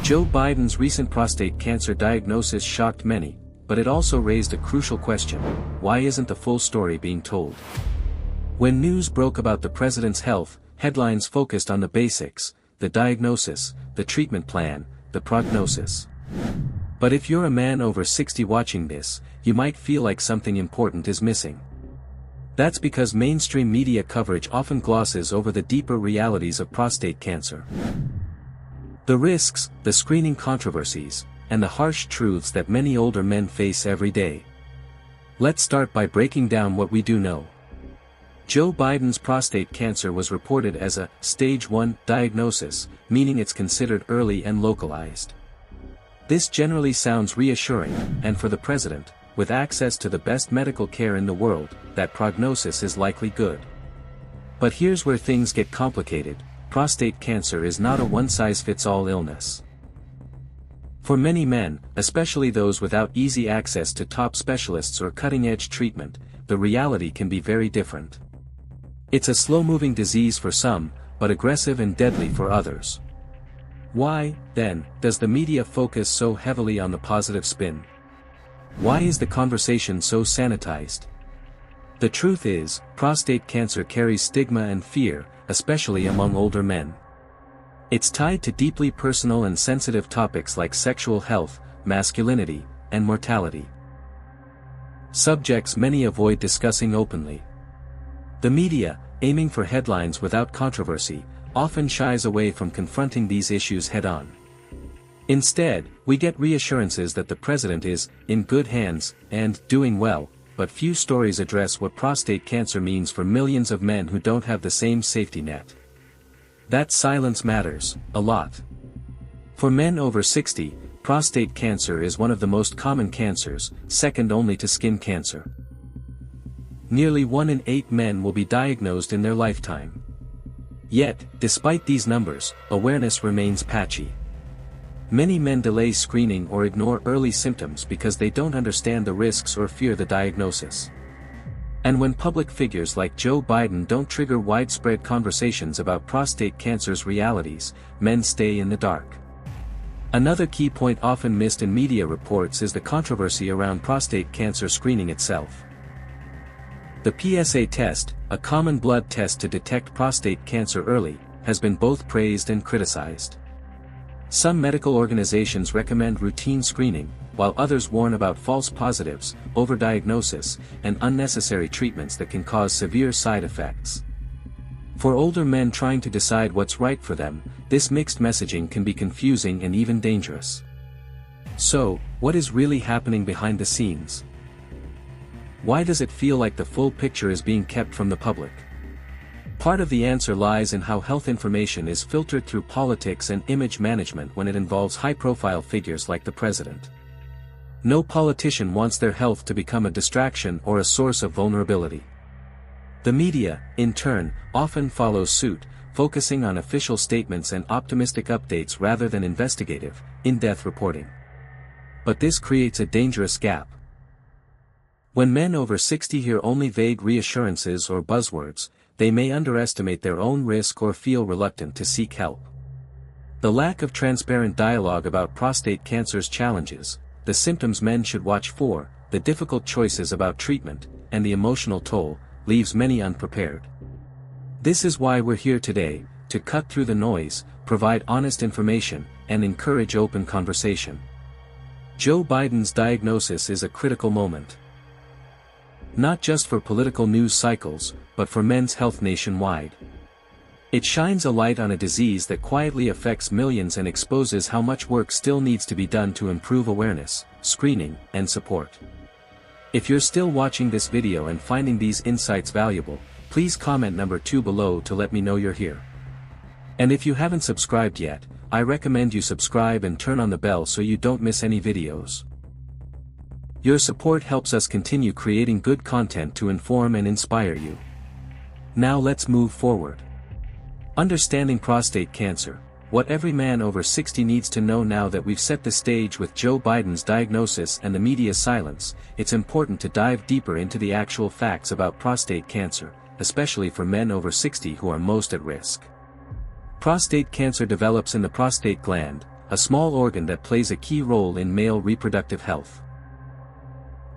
Joe Biden's recent prostate cancer diagnosis shocked many, but it also raised a crucial question: why isn't the full story being told? When news broke about the president's health, headlines focused on the basics: the diagnosis, the treatment plan, the prognosis. But if you're a man over 60 watching this, you might feel like something important is missing. That's because mainstream media coverage often glosses over the deeper realities of prostate cancer. The risks, the screening controversies, and the harsh truths that many older men face every day. Let's start by breaking down what we do know. Joe Biden's prostate cancer was reported as a stage 1 diagnosis, meaning it's considered early and localized. This generally sounds reassuring, and for the president, with access to the best medical care in the world, that prognosis is likely good. But here's where things get complicated: prostate cancer is not a one-size-fits-all illness. For many men, especially those without easy access to top specialists or cutting-edge treatment, the reality can be very different. It's a slow-moving disease for some, but aggressive and deadly for others. Why, then, does the media focus so heavily on the positive spin? Why is the conversation so sanitized? The truth is, prostate cancer carries stigma and fear, especially among older men. It's tied to deeply personal and sensitive topics like sexual health, masculinity, and mortality. Subjects many avoid discussing openly. The media, aiming for headlines without controversy, often shies away from confronting these issues head-on. Instead, we get reassurances that the president is in good hands and doing well, but few stories address what prostate cancer means for millions of men who don't have the same safety net. That silence matters a lot. For men over 60, prostate cancer is one of the most common cancers, second only to skin cancer. Nearly 1 in 8 men will be diagnosed in their lifetime. Yet, despite these numbers, awareness remains patchy. Many men delay screening or ignore early symptoms because they don't understand the risks or fear the diagnosis. And when public figures like Joe Biden don't trigger widespread conversations about prostate cancer's realities, men stay in the dark. Another key point often missed in media reports is the controversy around prostate cancer screening itself. The PSA test, a common blood test to detect prostate cancer early, has been both praised and criticized. Some medical organizations recommend routine screening, while others warn about false positives, overdiagnosis, and unnecessary treatments that can cause severe side effects. For older men trying to decide what's right for them, this mixed messaging can be confusing and even dangerous. So, what is really happening behind the scenes? Why does it feel like the full picture is being kept from the public? Part of the answer lies in how health information is filtered through politics and image management when it involves high-profile figures like the president. No politician wants their health to become a distraction or a source of vulnerability. The media, in turn, often follows suit, focusing on official statements and optimistic updates rather than investigative, in-depth reporting. But this creates a dangerous gap. When men over 60 hear only vague reassurances or buzzwords, they may underestimate their own risk or feel reluctant to seek help. The lack of transparent dialogue about prostate cancer's challenges, the symptoms men should watch for, the difficult choices about treatment, and the emotional toll, leaves many unprepared. This is why we're here today, to cut through the noise, provide honest information, and encourage open conversation. Joe Biden's diagnosis is a critical moment. Not just for political news cycles, but for men's health nationwide. It shines a light on a disease that quietly affects millions and exposes how much work still needs to be done to improve awareness, screening, and support. If you're still watching this video and finding these insights valuable, please comment number 2 below to let me know you're here. And if you haven't subscribed yet, I recommend you subscribe and turn on the bell so you don't miss any videos. Your support helps us continue creating good content to inform and inspire you. Now let's move forward. Understanding prostate cancer, what every man over 60 needs to know. Now that we've set the stage with Joe Biden's diagnosis and the media's silence, it's important to dive deeper into the actual facts about prostate cancer, especially for men over 60 who are most at risk. Prostate cancer develops in the prostate gland, a small organ that plays a key role in male reproductive health.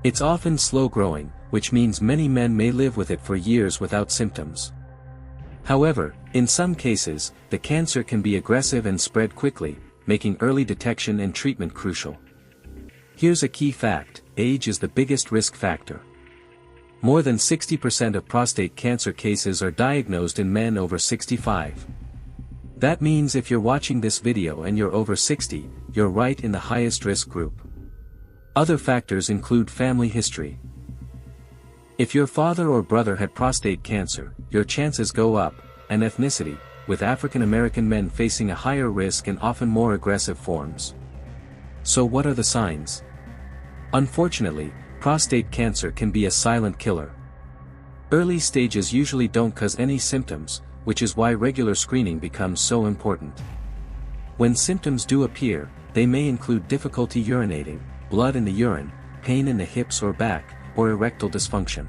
It's often slow-growing, which means many men may live with it for years without symptoms. However, in some cases, the cancer can be aggressive and spread quickly, making early detection and treatment crucial. Here's a key fact: age is the biggest risk factor. More than 60% of prostate cancer cases are diagnosed in men over 65. That means if you're watching this video and you're over 60, you're right in the highest risk group. Other factors include family history. If your father or brother had prostate cancer, your chances go up, and ethnicity, with African American men facing a higher risk and often more aggressive forms. So what are the signs? Unfortunately, prostate cancer can be a silent killer. Early stages usually don't cause any symptoms, which is why regular screening becomes so important. When symptoms do appear, they may include difficulty urinating, blood in the urine, pain in the hips or back, or erectile dysfunction.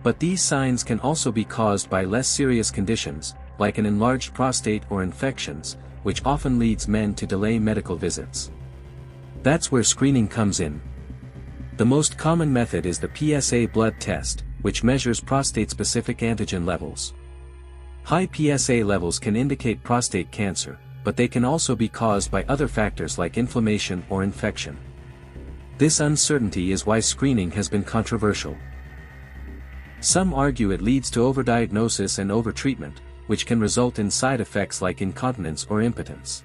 But these signs can also be caused by less serious conditions, like an enlarged prostate or infections, which often leads men to delay medical visits. That's where screening comes in. The most common method is the PSA blood test, which measures prostate-specific antigen levels. High PSA levels can indicate prostate cancer, but they can also be caused by other factors like inflammation or infection. This uncertainty is why screening has been controversial. Some argue it leads to overdiagnosis and overtreatment, which can result in side effects like incontinence or impotence.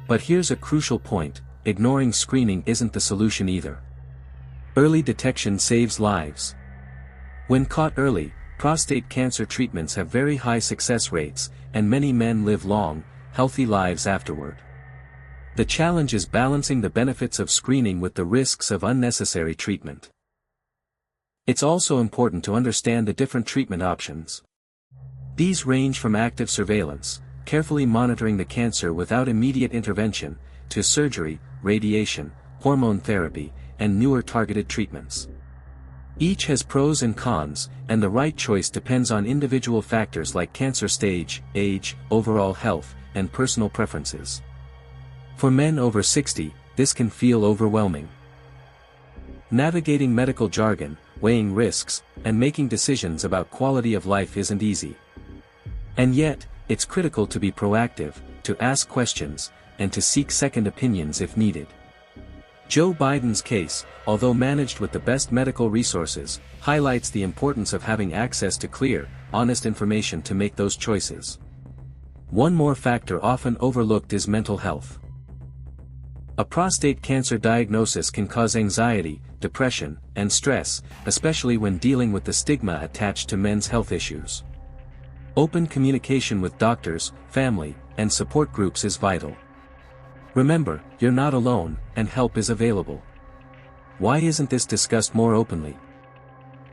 But here's a crucial point: ignoring screening isn't the solution either. Early detection saves lives. When caught early, prostate cancer treatments have very high success rates, and many men live long, healthy lives afterward. The challenge is balancing the benefits of screening with the risks of unnecessary treatment. It's also important to understand the different treatment options. These range from active surveillance, carefully monitoring the cancer without immediate intervention, to surgery, radiation, hormone therapy, and newer targeted treatments. Each has pros and cons, and the right choice depends on individual factors like cancer stage, age, overall health, and personal preferences. For men over 60, this can feel overwhelming. Navigating medical jargon, weighing risks, and making decisions about quality of life isn't easy. And yet, it's critical to be proactive, to ask questions, and to seek second opinions if needed. Joe Biden's case, although managed with the best medical resources, highlights the importance of having access to clear, honest information to make those choices. One more factor often overlooked is mental health. A prostate cancer diagnosis can cause anxiety, depression, and stress, especially when dealing with the stigma attached to men's health issues. Open communication with doctors, family, and support groups is vital. Remember, you're not alone, and help is available. Why isn't this discussed more openly?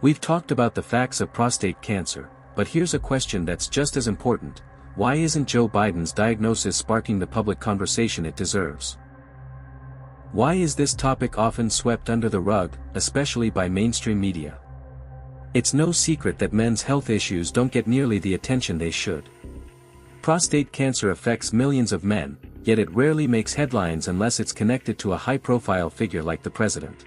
We've talked about the facts of prostate cancer, but here's a question that's just as important: why isn't Joe Biden's diagnosis sparking the public conversation it deserves? Why is this topic often swept under the rug, especially by mainstream media? It's no secret that men's health issues don't get nearly the attention they should. Prostate cancer affects millions of men, yet it rarely makes headlines unless it's connected to a high-profile figure like the president.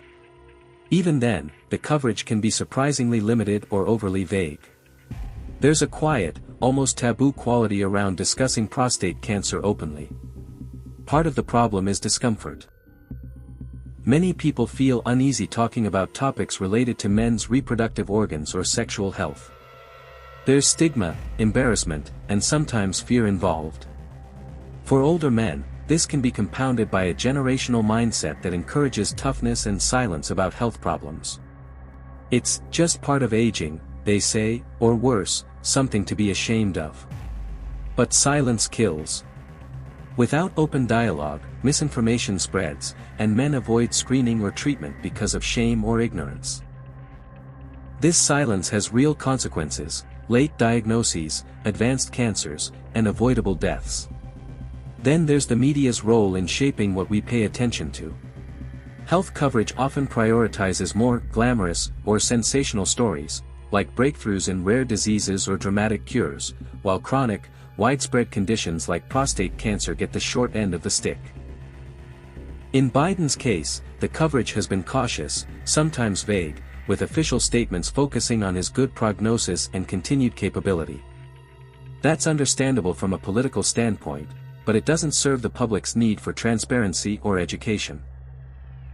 Even then, the coverage can be surprisingly limited or overly vague. There's a quiet, almost taboo quality around discussing prostate cancer openly. Part of the problem is discomfort. Many people feel uneasy talking about topics related to men's reproductive organs or sexual health. There's stigma, embarrassment, and sometimes fear involved. For older men, this can be compounded by a generational mindset that encourages toughness and silence about health problems. It's just part of aging, they say, or worse, something to be ashamed of. But silence kills. Without open dialogue, misinformation spreads, and men avoid screening or treatment because of shame or ignorance. This silence has real consequences: late diagnoses, advanced cancers, and avoidable deaths. Then there's the media's role in shaping what we pay attention to. Health coverage often prioritizes more glamorous or sensational stories, like breakthroughs in rare diseases or dramatic cures, while chronic, widespread conditions like prostate cancer get the short end of the stick. In Biden's case, the coverage has been cautious, sometimes vague, with official statements focusing on his good prognosis and continued capability. That's understandable from a political standpoint, but it doesn't serve the public's need for transparency or education.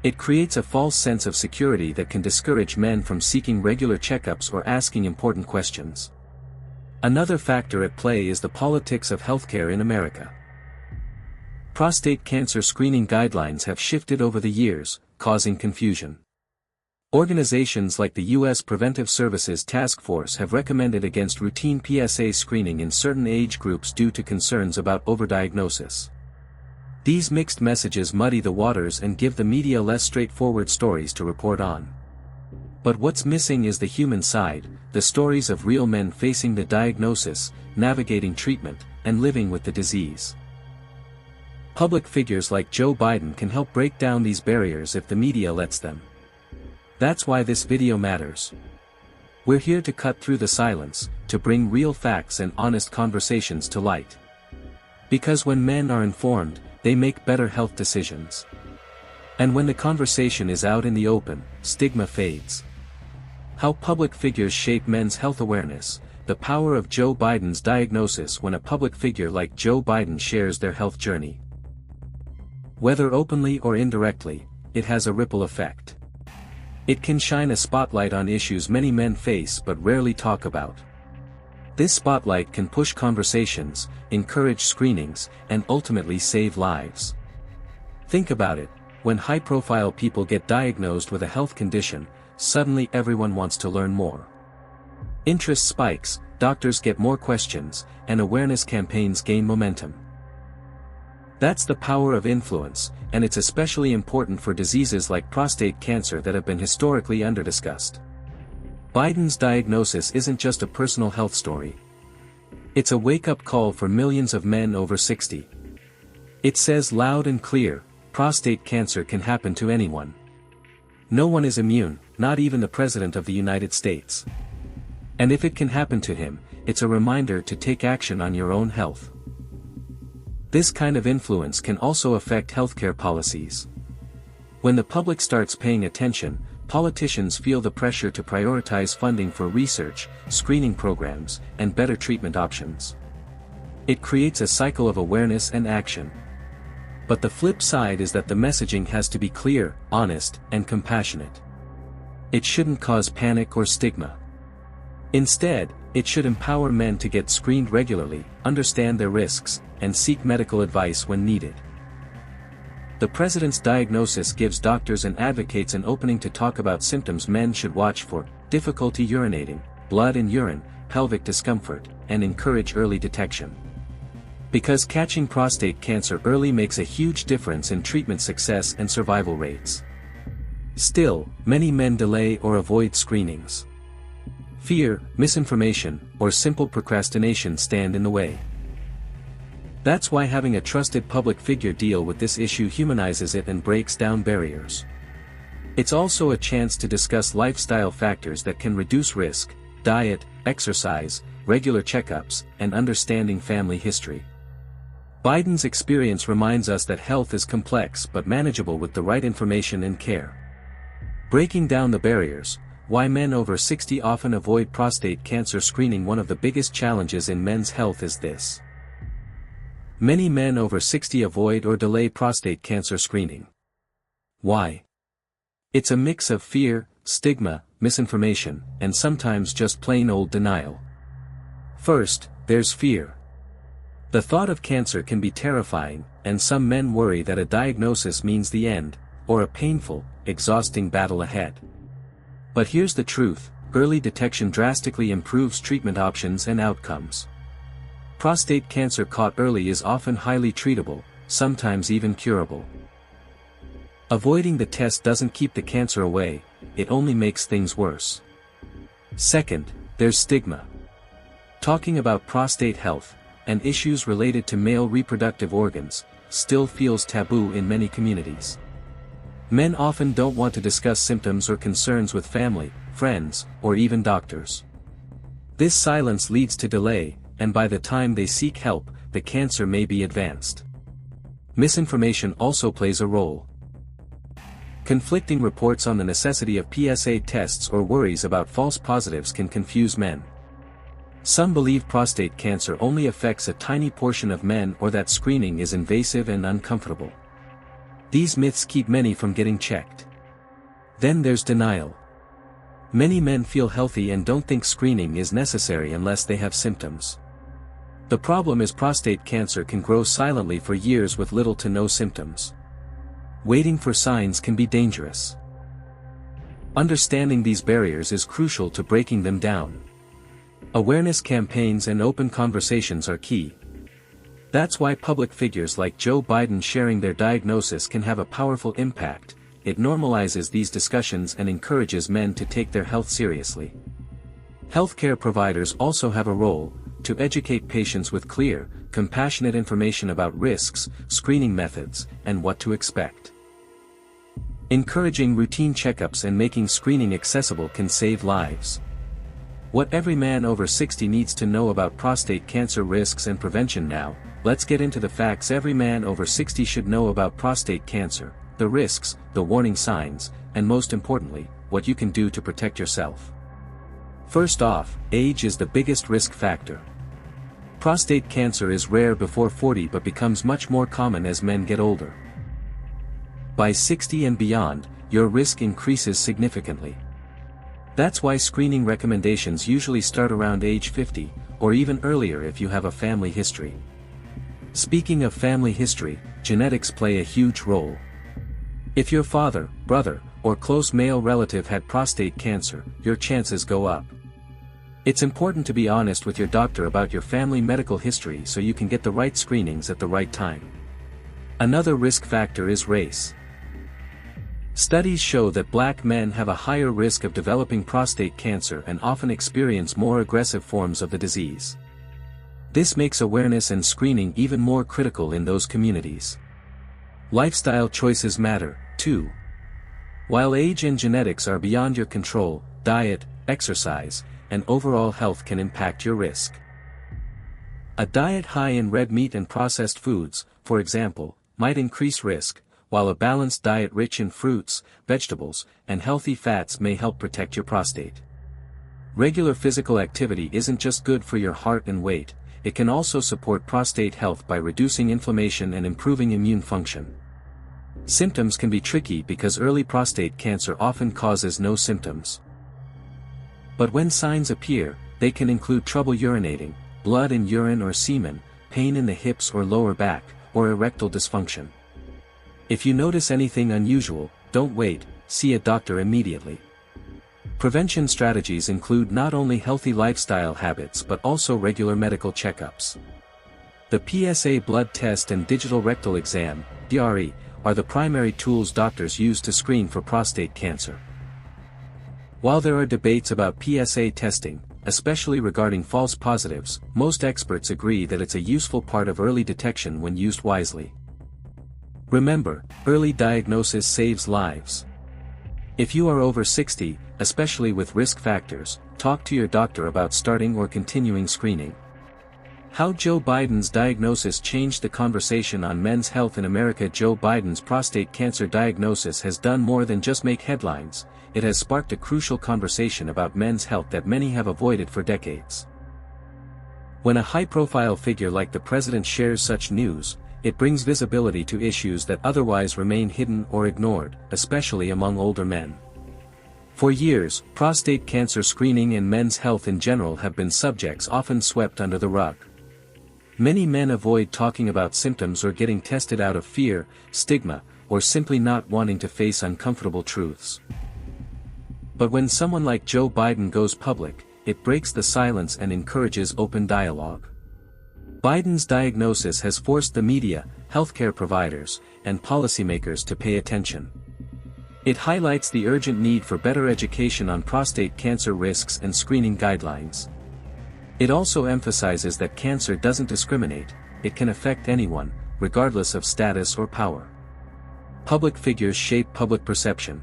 It creates a false sense of security that can discourage men from seeking regular checkups or asking important questions. Another factor at play is the politics of healthcare in America. Prostate cancer screening guidelines have shifted over the years, causing confusion. Organizations like the U.S. Preventive Services Task Force have recommended against routine PSA screening in certain age groups due to concerns about overdiagnosis. These mixed messages muddy the waters and give the media less straightforward stories to report on. But what's missing is the human side, the stories of real men facing the diagnosis, navigating treatment, and living with the disease. Public figures like Joe Biden can help break down these barriers if the media lets them. That's why this video matters. We're here to cut through the silence, to bring real facts and honest conversations to light. Because when men are informed, they make better health decisions. And when the conversation is out in the open, stigma fades. How public figures shape men's health awareness, the power of Joe Biden's diagnosis when a public figure like Joe Biden shares their health journey. Whether openly or indirectly, it has a ripple effect. It can shine a spotlight on issues many men face but rarely talk about. This spotlight can push conversations, encourage screenings, and ultimately save lives. Think about it, when high-profile people get diagnosed with a health condition, suddenly everyone wants to learn more. Interest spikes, doctors get more questions, and awareness campaigns gain momentum. That's the power of influence, and it's especially important for diseases like prostate cancer that have been historically underdiscussed. Biden's diagnosis isn't just a personal health story. It's a wake-up call for millions of men over 60. It says loud and clear, prostate cancer can happen to anyone. No one is immune, not even the President of the United States. And if it can happen to him, it's a reminder to take action on your own health. This kind of influence can also affect healthcare policies. When the public starts paying attention, politicians feel the pressure to prioritize funding for research, screening programs, and better treatment options. It creates a cycle of awareness and action. But the flip side is that the messaging has to be clear, honest, and compassionate. It shouldn't cause panic or stigma. Instead, it should empower men to get screened regularly, understand their risks, and seek medical advice when needed. The president's diagnosis gives doctors and advocates an opening to talk about symptoms men should watch for: difficulty urinating, blood in urine, pelvic discomfort, and encourage early detection. Because catching prostate cancer early makes a huge difference in treatment success and survival rates. Still, many men delay or avoid screenings. Fear, misinformation, or simple procrastination stand in the way. That's why having a trusted public figure deal with this issue humanizes it and breaks down barriers. It's also a chance to discuss lifestyle factors that can reduce risk: diet, exercise, regular checkups, and understanding family history. Biden's experience reminds us that health is complex but manageable with the right information and care. Breaking down the barriers: why men over 60 often avoid prostate cancer screening. One of the biggest challenges in men's health is this. Many men over 60 avoid or delay prostate cancer screening. Why? It's a mix of fear, stigma, misinformation, and sometimes just plain old denial. First, there's fear. The thought of cancer can be terrifying, and some men worry that a diagnosis means the end, or a painful, exhausting battle ahead. But here's the truth: early detection drastically improves treatment options and outcomes. Prostate cancer caught early is often highly treatable, sometimes even curable. Avoiding the test doesn't keep the cancer away, it only makes things worse. Second, there's stigma. Talking about prostate health, and issues related to male reproductive organs, still feels taboo in many communities. Men often don't want to discuss symptoms or concerns with family, friends, or even doctors. This silence leads to delay, and by the time they seek help, the cancer may be advanced. Misinformation also plays a role. Conflicting reports on the necessity of PSA tests or worries about false positives can confuse men. Some believe prostate cancer only affects a tiny portion of men or that screening is invasive and uncomfortable. These myths keep many from getting checked. Then there's denial. Many men feel healthy and don't think screening is necessary unless they have symptoms. The problem is prostate cancer can grow silently for years with little to no symptoms. Waiting for signs can be dangerous. Understanding these barriers is crucial to breaking them down. Awareness campaigns and open conversations are key. That's why public figures like Joe Biden sharing their diagnosis can have a powerful impact. It normalizes these discussions and encourages men to take their health seriously. Healthcare providers also have a role to educate patients with clear, compassionate information about risks, screening methods, and what to expect. Encouraging routine checkups and making screening accessible can save lives. What every man over 60 needs to know about prostate cancer risks and prevention now. Let's get into the facts every man over 60 should know about prostate cancer, the risks, the warning signs, and most importantly, what you can do to protect yourself. First off, age is the biggest risk factor. Prostate cancer is rare before 40 but becomes much more common as men get older. By 60 and beyond, your risk increases significantly. That's why screening recommendations usually start around age 50, or even earlier if you have a family history. Speaking of family history, genetics play a huge role. If your father, brother, or close male relative had prostate cancer, your chances go up. It's important to be honest with your doctor about your family medical history so you can get the right screenings at the right time. Another risk factor is race. Studies show that black men have a higher risk of developing prostate cancer and often experience more aggressive forms of the disease. This makes awareness and screening even more critical in those communities. Lifestyle choices matter, too. While age and genetics are beyond your control, diet, exercise, and overall health can impact your risk. A diet high in red meat and processed foods, for example, might increase risk, while a balanced diet rich in fruits, vegetables, and healthy fats may help protect your prostate. Regular physical activity isn't just good for your heart and weight, it can also support prostate health by reducing inflammation and improving immune function. Symptoms can be tricky because early prostate cancer often causes no symptoms. But when signs appear, they can include trouble urinating, blood in urine or semen, pain in the hips or lower back, or erectile dysfunction. If you notice anything unusual, don't wait, see a doctor immediately. Prevention strategies include not only healthy lifestyle habits but also regular medical checkups. The PSA blood test and digital rectal exam, DRE, are the primary tools doctors use to screen for prostate cancer. While there are debates about PSA testing, especially regarding false positives, most experts agree that it's a useful part of early detection when used wisely. Remember, early diagnosis saves lives. If you are over 60, especially with risk factors, talk to your doctor about starting or continuing screening. How Joe Biden's diagnosis changed the conversation on men's health in America. Joe Biden's prostate cancer diagnosis has done more than just make headlines, it has sparked a crucial conversation about men's health that many have avoided for decades. When a high-profile figure like the president shares such news, it brings visibility to issues that otherwise remain hidden or ignored, especially among older men. For years, prostate cancer screening and men's health in general have been subjects often swept under the rug. Many men avoid talking about symptoms or getting tested out of fear, stigma, or simply not wanting to face uncomfortable truths. But when someone like Joe Biden goes public, it breaks the silence and encourages open dialogue. Biden's diagnosis has forced the media, healthcare providers, and policymakers to pay attention. It highlights the urgent need for better education on prostate cancer risks and screening guidelines. It also emphasizes that cancer doesn't discriminate, it can affect anyone, regardless of status or power. Public figures shape public perception.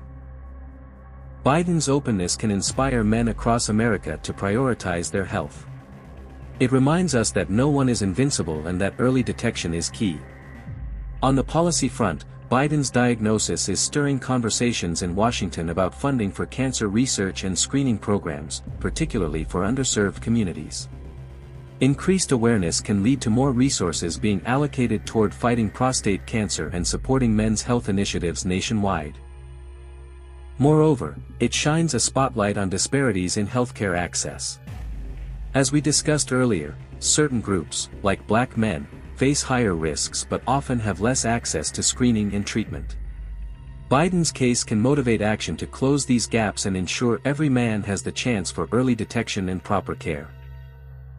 Biden's openness can inspire men across America to prioritize their health. It reminds us that no one is invincible and that early detection is key. On the policy front, Biden's diagnosis is stirring conversations in Washington about funding for cancer research and screening programs, particularly for underserved communities. Increased awareness can lead to more resources being allocated toward fighting prostate cancer and supporting men's health initiatives nationwide. Moreover, it shines a spotlight on disparities in healthcare access. As we discussed earlier, certain groups, like Black men, face higher risks but often have less access to screening and treatment. Biden's case can motivate action to close these gaps and ensure every man has the chance for early detection and proper care.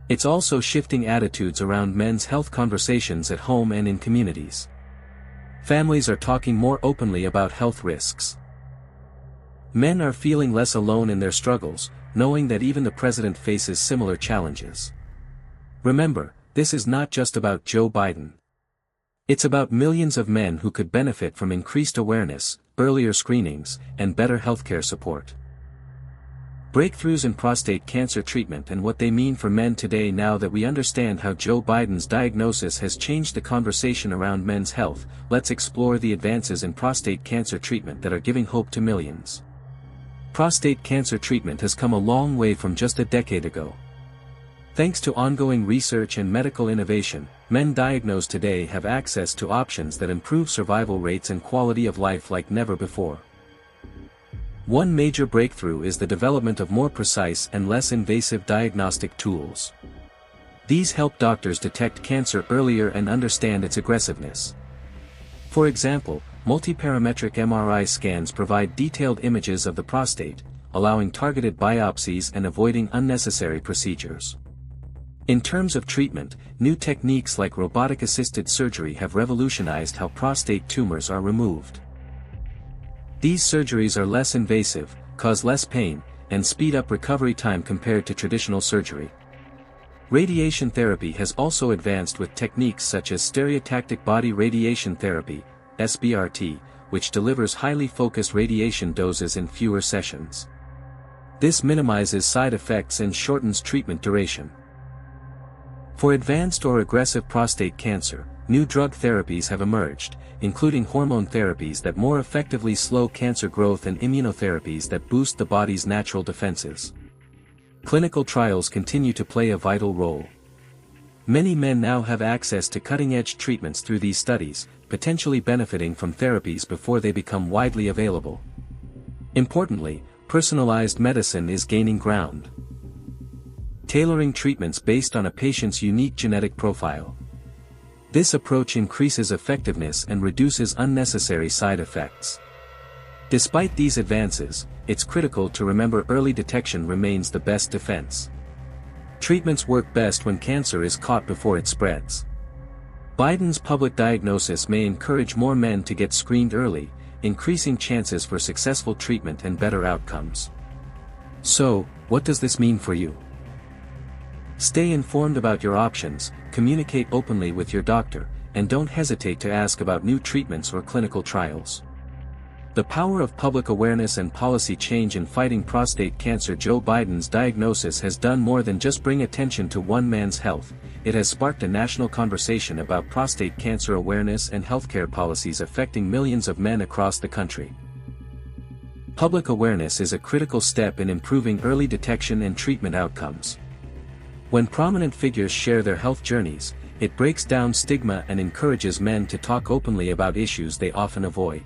It's also shifting attitudes around men's health conversations at home and in communities. Families are talking more openly about health risks. Men are feeling less alone in their struggles, knowing that even the president faces similar challenges. Remember, this is not just about Joe Biden. It's about millions of men who could benefit from increased awareness, earlier screenings, and better healthcare support. Breakthroughs in prostate cancer treatment and what they mean for men today. Now that we understand how Joe Biden's diagnosis has changed the conversation around men's health, let's explore the advances in prostate cancer treatment that are giving hope to millions. Prostate cancer treatment has come a long way from just a decade ago. Thanks to ongoing research and medical innovation, men diagnosed today have access to options that improve survival rates and quality of life like never before. One major breakthrough is the development of more precise and less invasive diagnostic tools. These help doctors detect cancer earlier and understand its aggressiveness. For example, multiparametric MRI scans provide detailed images of the prostate, allowing targeted biopsies and avoiding unnecessary procedures. In terms of treatment, new techniques like robotic-assisted surgery have revolutionized how prostate tumors are removed. These surgeries are less invasive, cause less pain, and speed up recovery time compared to traditional surgery. Radiation therapy has also advanced with techniques such as stereotactic body radiation therapy, SBRT, which delivers highly focused radiation doses in fewer sessions. This minimizes side effects and shortens treatment duration. For advanced or aggressive prostate cancer, new drug therapies have emerged, including hormone therapies that more effectively slow cancer growth and immunotherapies that boost the body's natural defenses. Clinical trials continue to play a vital role. Many men now have access to cutting-edge treatments through these studies, potentially benefiting from therapies before they become widely available. Importantly, personalized medicine is gaining ground. Tailoring treatments based on a patient's unique genetic profile. This approach increases effectiveness and reduces unnecessary side effects. Despite these advances, it's critical to remember early detection remains the best defense. Treatments work best when cancer is caught before it spreads. Biden's public diagnosis may encourage more men to get screened early, increasing chances for successful treatment and better outcomes. So, what does this mean for you? Stay informed about your options, communicate openly with your doctor, and don't hesitate to ask about new treatments or clinical trials. The power of public awareness and policy change in fighting prostate cancer. Joe Biden's diagnosis has done more than just bring attention to one man's health. It has sparked a national conversation about prostate cancer awareness and healthcare policies affecting millions of men across the country. Public awareness is a critical step in improving early detection and treatment outcomes. When prominent figures share their health journeys, it breaks down stigma and encourages men to talk openly about issues they often avoid.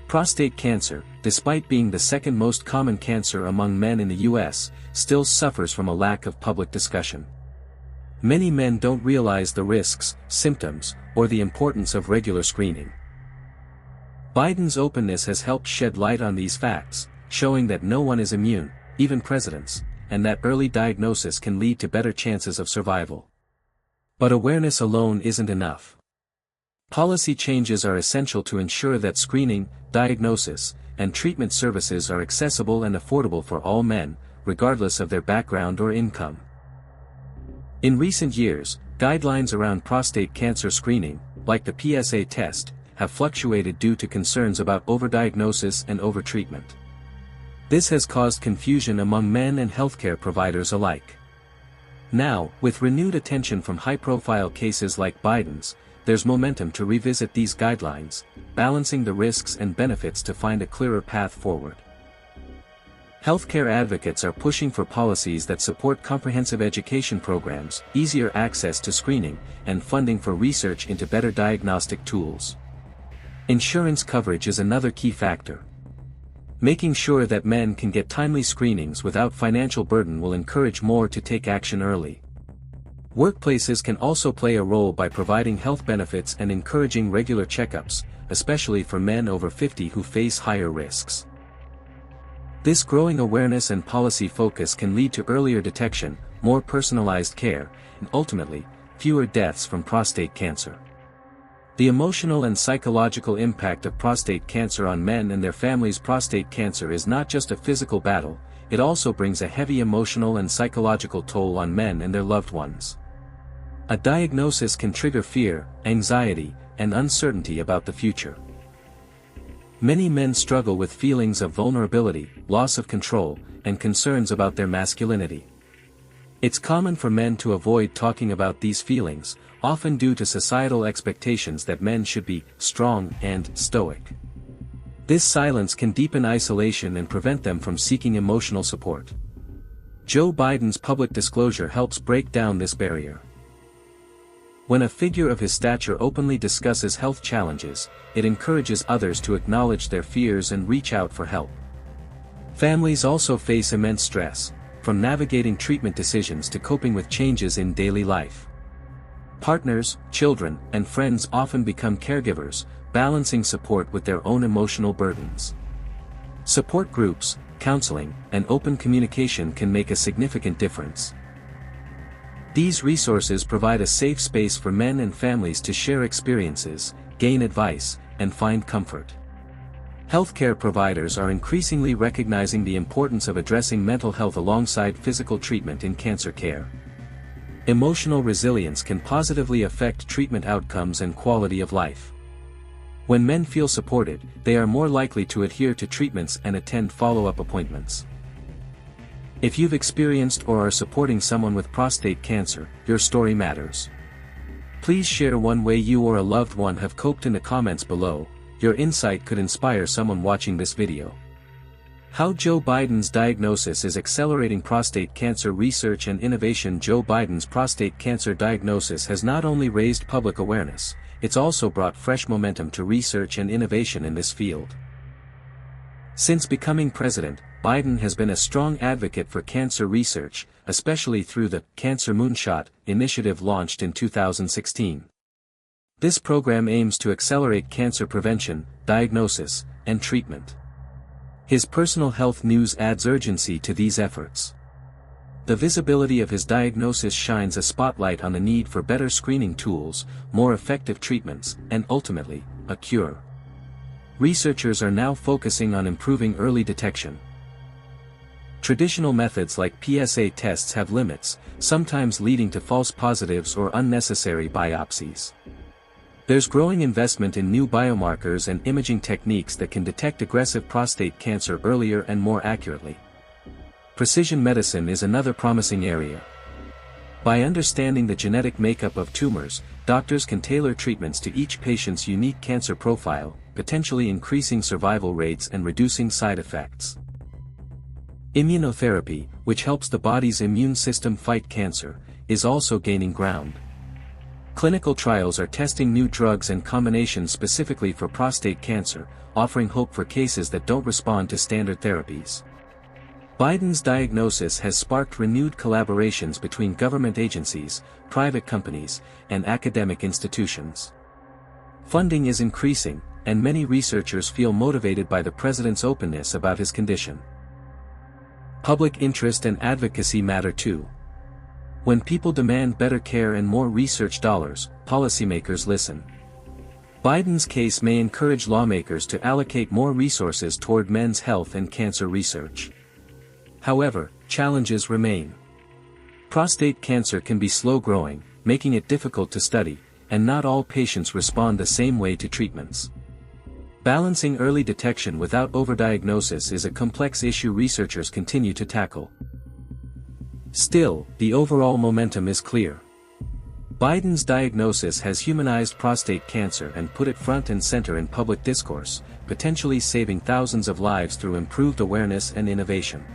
Prostate cancer, despite being the second most common cancer among men in the U.S., still suffers from a lack of public discussion. Many men don't realize the risks, symptoms, or the importance of regular screening. Biden's openness has helped shed light on these facts, showing that no one is immune, even presidents, and that early diagnosis can lead to better chances of survival. But awareness alone isn't enough. Policy changes are essential to ensure that screening, diagnosis, and treatment services are accessible and affordable for all men, regardless of their background or income. In recent years, guidelines around prostate cancer screening, like the PSA test, have fluctuated due to concerns about overdiagnosis and overtreatment. This has caused confusion among men and healthcare providers alike. Now, with renewed attention from high-profile cases like Biden's, there's momentum to revisit these guidelines, balancing the risks and benefits to find a clearer path forward. Healthcare advocates are pushing for policies that support comprehensive education programs, easier access to screening, and funding for research into better diagnostic tools. Insurance coverage is another key factor. Making sure that men can get timely screenings without financial burden will encourage more to take action early. Workplaces can also play a role by providing health benefits and encouraging regular checkups, especially for men over 50 who face higher risks. This growing awareness and policy focus can lead to earlier detection, more personalized care, and ultimately, fewer deaths from prostate cancer. The emotional and psychological impact of prostate cancer on men and their families. Prostate cancer is not just a physical battle, it also brings a heavy emotional and psychological toll on men and their loved ones. A diagnosis can trigger fear, anxiety, and uncertainty about the future. Many men struggle with feelings of vulnerability, loss of control, and concerns about their masculinity. It's common for men to avoid talking about these feelings, often due to societal expectations that men should be strong and stoic. This silence can deepen isolation and prevent them from seeking emotional support. Joe Biden's public disclosure helps break down this barrier. When a figure of his stature openly discusses health challenges, it encourages others to acknowledge their fears and reach out for help. Families also face immense stress, from navigating treatment decisions to coping with changes in daily life. Partners, children, and friends often become caregivers, balancing support with their own emotional burdens. Support groups, counseling, and open communication can make a significant difference. These resources provide a safe space for men and families to share experiences, gain advice, and find comfort. Healthcare providers are increasingly recognizing the importance of addressing mental health alongside physical treatment in cancer care. Emotional resilience can positively affect treatment outcomes and quality of life. When men feel supported, they are more likely to adhere to treatments and attend follow-up appointments. If you've experienced or are supporting someone with prostate cancer, your story matters. Please share one way you or a loved one have coped in the comments below. Your insight could inspire someone watching this video. How Joe Biden's diagnosis is accelerating prostate cancer research and innovation. Joe Biden's prostate cancer diagnosis has not only raised public awareness, it's also brought fresh momentum to research and innovation in this field. Since becoming president, Biden has been a strong advocate for cancer research, especially through the Cancer Moonshot initiative launched in 2016. This program aims to accelerate cancer prevention, diagnosis, and treatment. His personal health news adds urgency to these efforts. The visibility of his diagnosis shines a spotlight on the need for better screening tools, more effective treatments, and ultimately, a cure. Researchers are now focusing on improving early detection. Traditional methods like PSA tests have limits, sometimes leading to false positives or unnecessary biopsies. There's growing investment in new biomarkers and imaging techniques that can detect aggressive prostate cancer earlier and more accurately. Precision medicine is another promising area. By understanding the genetic makeup of tumors, doctors can tailor treatments to each patient's unique cancer profile, potentially increasing survival rates and reducing side effects. Immunotherapy, which helps the body's immune system fight cancer, is also gaining ground. Clinical trials are testing new drugs and combinations specifically for prostate cancer, offering hope for cases that don't respond to standard therapies. Biden's diagnosis has sparked renewed collaborations between government agencies, private companies, and academic institutions. Funding is increasing, and many researchers feel motivated by the president's openness about his condition. Public interest and advocacy matter too. When people demand better care and more research dollars, policymakers listen. Biden's case may encourage lawmakers to allocate more resources toward men's health and cancer research. However, challenges remain. Prostate cancer can be slow-growing, making it difficult to study, and not all patients respond the same way to treatments. Balancing early detection without overdiagnosis is a complex issue researchers continue to tackle. Still, the overall momentum is clear. Biden's diagnosis has humanized prostate cancer and put it front and center in public discourse, potentially saving thousands of lives through improved awareness and innovation.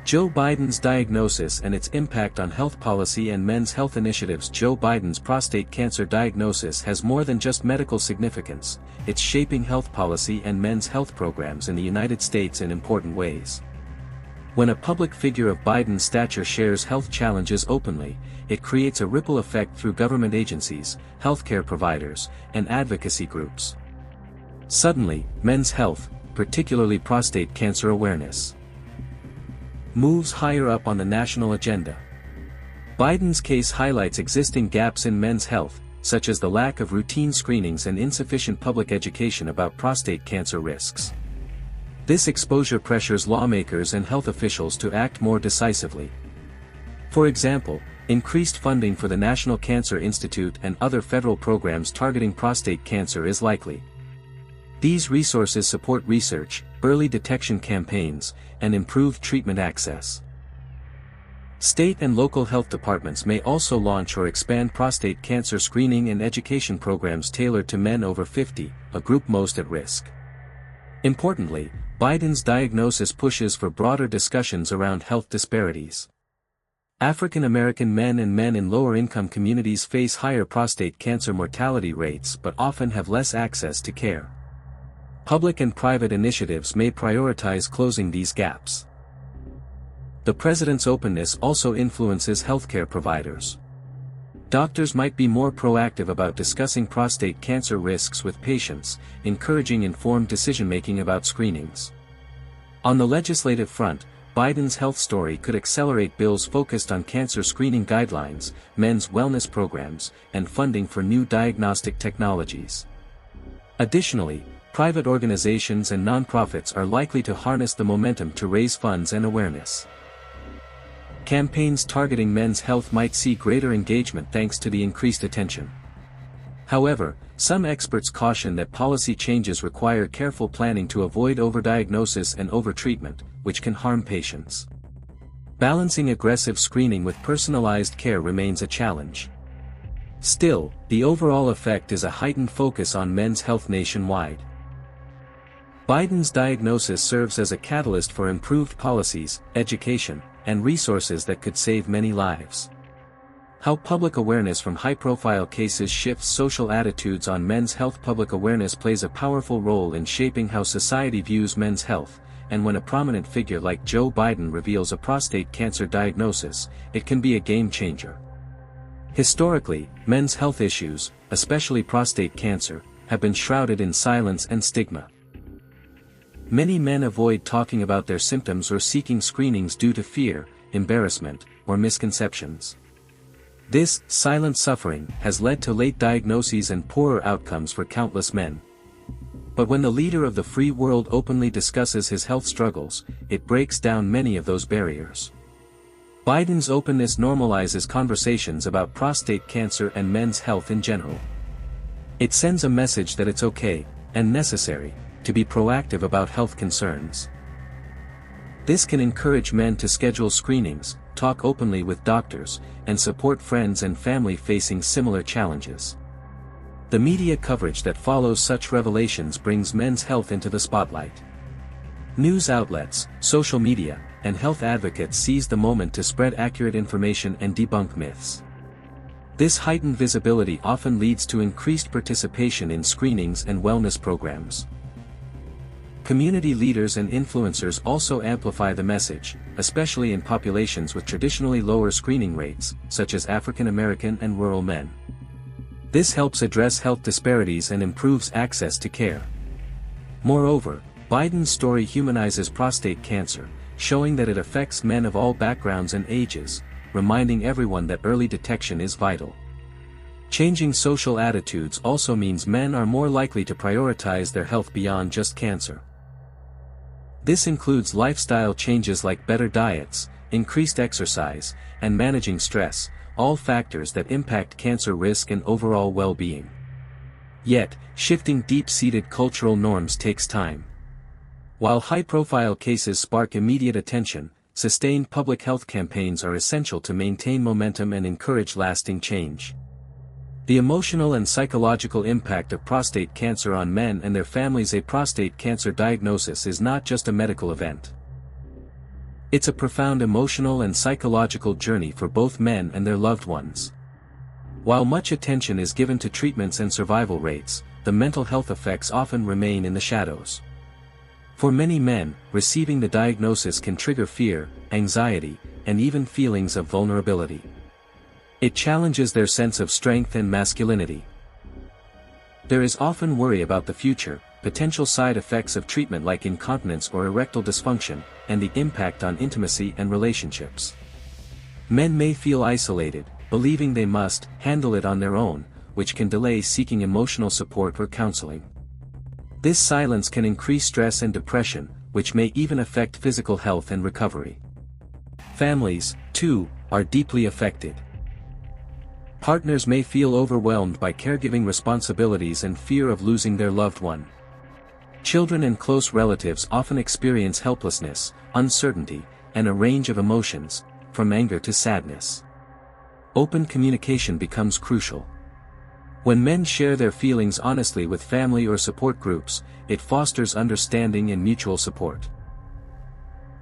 Joe Biden's diagnosis and its impact on health policy and men's health initiatives. Joe Biden's prostate cancer diagnosis has more than just medical significance, it's shaping health policy and men's health programs in the United States in important ways. When a public figure of Biden's stature shares health challenges openly, it creates a ripple effect through government agencies, healthcare providers, and advocacy groups. Suddenly, men's health, particularly prostate cancer awareness, moves higher up on the national agenda. Biden's case highlights existing gaps in men's health, such as the lack of routine screenings and insufficient public education about prostate cancer risks. This exposure pressures lawmakers and health officials to act more decisively. For example, increased funding for the National Cancer Institute and other federal programs targeting prostate cancer is likely. These resources support research, early detection campaigns, and improved treatment access. State and local health departments may also launch or expand prostate cancer screening and education programs tailored to men over 50, a group most at risk. Importantly, Biden's diagnosis pushes for broader discussions around health disparities. African American men and men in lower-income communities face higher prostate cancer mortality rates but often have less access to care. Public and private initiatives may prioritize closing these gaps. The president's openness also influences healthcare providers. Doctors might be more proactive about discussing prostate cancer risks with patients, encouraging informed decision-making about screenings. On the legislative front, Biden's health story could accelerate bills focused on cancer screening guidelines, men's wellness programs, and funding for new diagnostic technologies. Additionally, private organizations and nonprofits are likely to harness the momentum to raise funds and awareness. Campaigns targeting men's health might see greater engagement thanks to the increased attention. However, some experts caution that policy changes require careful planning to avoid overdiagnosis and overtreatment, which can harm patients. Balancing aggressive screening with personalized care remains a challenge. Still, the overall effect is a heightened focus on men's health nationwide. Biden's diagnosis serves as a catalyst for improved policies, education, and resources that could save many lives. How public awareness from high-profile cases shifts social attitudes on men's health. Public awareness plays a powerful role in shaping how society views men's health, and when a prominent figure like Joe Biden reveals a prostate cancer diagnosis, it can be a game-changer. Historically, men's health issues, especially prostate cancer, have been shrouded in silence and stigma. Many men avoid talking about their symptoms or seeking screenings due to fear, embarrassment, or misconceptions. This silent suffering has led to late diagnoses and poorer outcomes for countless men. But when the leader of the free world openly discusses his health struggles, it breaks down many of those barriers. Biden's openness normalizes conversations about prostate cancer and men's health in general. It sends a message that it's okay, and necessary, to be proactive about health concerns. This can encourage men to schedule screenings, talk openly with doctors, and support friends and family facing similar challenges. The media coverage that follows such revelations brings men's health into the spotlight. News outlets, social media, and health advocates seize the moment to spread accurate information and debunk myths. This heightened visibility often leads to increased participation in screenings and wellness programs. Community leaders and influencers also amplify the message, especially in populations with traditionally lower screening rates, such as African American and rural men. This helps address health disparities and improves access to care. Moreover, Biden's story humanizes prostate cancer, showing that it affects men of all backgrounds and ages, reminding everyone that early detection is vital. Changing social attitudes also means men are more likely to prioritize their health beyond just cancer. This includes lifestyle changes like better diets, increased exercise, and managing stress, all factors that impact cancer risk and overall well-being. Yet, shifting deep-seated cultural norms takes time. While high-profile cases spark immediate attention, sustained public health campaigns are essential to maintain momentum and encourage lasting change. The emotional and psychological impact of prostate cancer on men and their families. A prostate cancer diagnosis is not just a medical event. It's a profound emotional and psychological journey for both men and their loved ones. While much attention is given to treatments and survival rates, the mental health effects often remain in the shadows. For many men, receiving the diagnosis can trigger fear, anxiety, and even feelings of vulnerability. It challenges their sense of strength and masculinity. There is often worry about the future, potential side effects of treatment like incontinence or erectile dysfunction, and the impact on intimacy and relationships. Men may feel isolated, believing they must handle it on their own, which can delay seeking emotional support or counseling. This silence can increase stress and depression, which may even affect physical health and recovery. Families, too, are deeply affected. Partners may feel overwhelmed by caregiving responsibilities and fear of losing their loved one. Children and close relatives often experience helplessness, uncertainty, and a range of emotions, from anger to sadness. Open communication becomes crucial. When men share their feelings honestly with family or support groups, it fosters understanding and mutual support.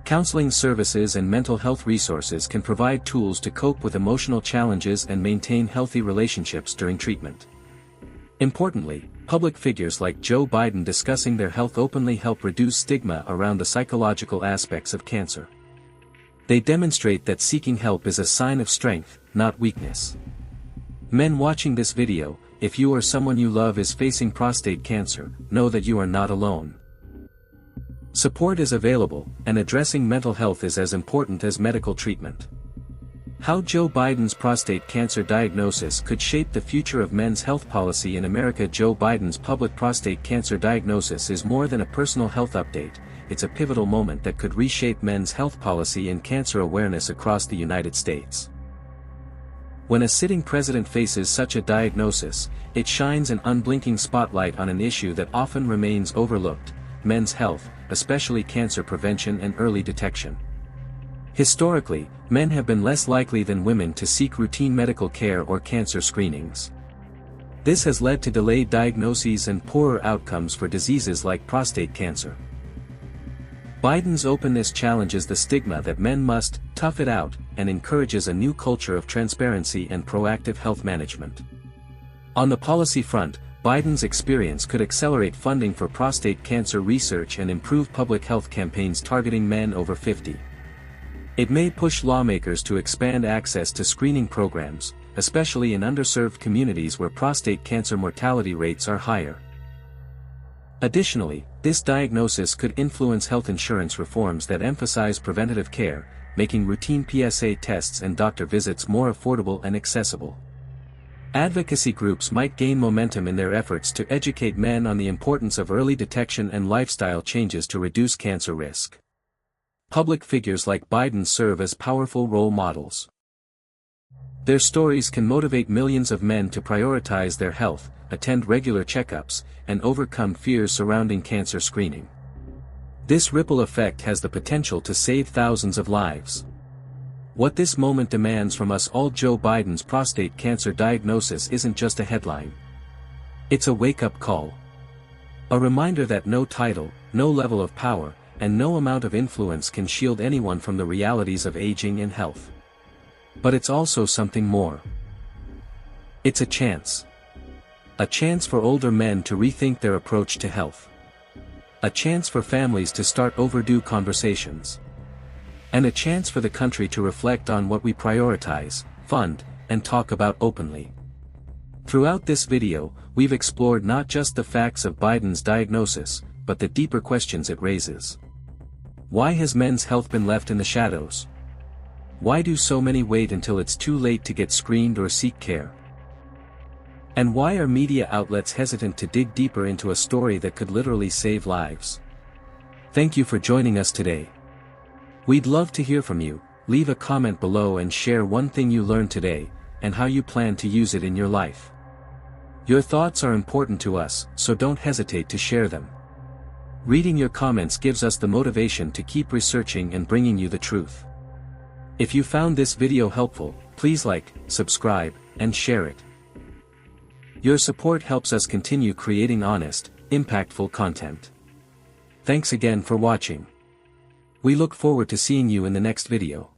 Counseling services and mental health resources can provide tools to cope with emotional challenges and maintain healthy relationships during treatment. Importantly, public figures like Joe Biden discussing their health openly help reduce stigma around the psychological aspects of cancer. They demonstrate that seeking help is a sign of strength, not weakness. Men watching this video, if you or someone you love is facing prostate cancer, know that you are not alone. Support is available, and addressing mental health is as important as medical treatment. How Joe Biden's prostate cancer diagnosis could shape the future of men's health policy in America. Joe Biden's public prostate cancer diagnosis is more than a personal health update, it's a pivotal moment that could reshape men's health policy and cancer awareness across the United States. When a sitting president faces such a diagnosis, it shines an unblinking spotlight on an issue that often remains overlooked: men's health, especially cancer prevention and early detection. Historically, men have been less likely than women to seek routine medical care or cancer screenings. This has led to delayed diagnoses and poorer outcomes for diseases like prostate cancer. Biden's openness challenges the stigma that men must tough it out, and encourages a new culture of transparency and proactive health management. On the policy front, Biden's experience could accelerate funding for prostate cancer research and improve public health campaigns targeting men over 50. It may push lawmakers to expand access to screening programs, especially in underserved communities where prostate cancer mortality rates are higher. Additionally, this diagnosis could influence health insurance reforms that emphasize preventative care, making routine PSA tests and doctor visits more affordable and accessible. Advocacy groups might gain momentum in their efforts to educate men on the importance of early detection and lifestyle changes to reduce cancer risk. Public figures like Biden serve as powerful role models. Their stories can motivate millions of men to prioritize their health, attend regular checkups, and overcome fears surrounding cancer screening. This ripple effect has the potential to save thousands of lives. What this moment demands from us all: Joe Biden's prostate cancer diagnosis isn't just a headline. It's a wake-up call. A reminder that no title, no level of power, and no amount of influence can shield anyone from the realities of aging and health. But it's also something more. It's a chance. A chance for older men to rethink their approach to health. A chance for families to start overdue conversations. And a chance for the country to reflect on what we prioritize, fund, and talk about openly. Throughout this video, we've explored not just the facts of Biden's diagnosis, but the deeper questions it raises. Why has men's health been left in the shadows? Why do so many wait until it's too late to get screened or seek care? And why are media outlets hesitant to dig deeper into a story that could literally save lives? Thank you for joining us today. We'd love to hear from you. Leave a comment below and share one thing you learned today, and how you plan to use it in your life. Your thoughts are important to us, so don't hesitate to share them. Reading your comments gives us the motivation to keep researching and bringing you the truth. If you found this video helpful, please like, subscribe, and share it. Your support helps us continue creating honest, impactful content. Thanks again for watching. We look forward to seeing you in the next video.